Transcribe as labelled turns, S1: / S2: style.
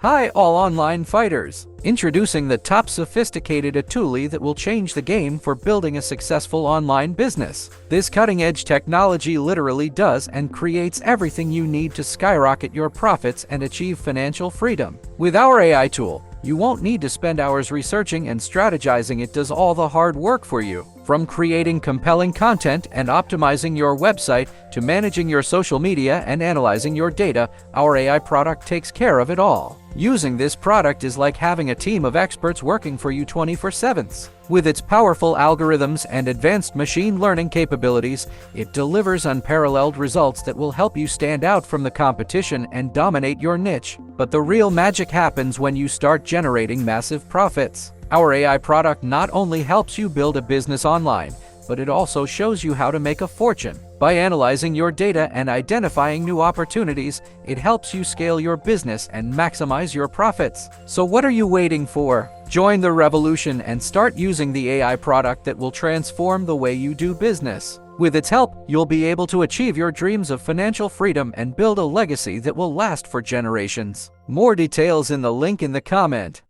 S1: Hi all online fighters! Introducing the top sophisticated tool that will change the game for building a successful online business. This cutting-edge technology literally does and creates everything you need to skyrocket your profits and achieve financial freedom. With our AI tool, you won't need to spend hours researching and strategizing. It does all the hard work for you. From creating compelling content and optimizing your website to managing your social media and analyzing your data, our AI product takes care of it all. Using this product is like having a team of experts working for you 24/7. With its powerful algorithms and advanced machine learning capabilities, it delivers unparalleled results that will help you stand out from the competition and dominate your niche. But the real magic happens when you start generating massive profits. Our AI product not only helps you build a business online, but it also shows you how to make a fortune. By analyzing your data and identifying new opportunities, it helps you scale your business and maximize your profits. So what are you waiting for? Join the revolution and start using the AI product that will transform the way you do business. With its help, you'll be able to achieve your dreams of financial freedom and build a legacy that will last for generations. More details in the link in the comment.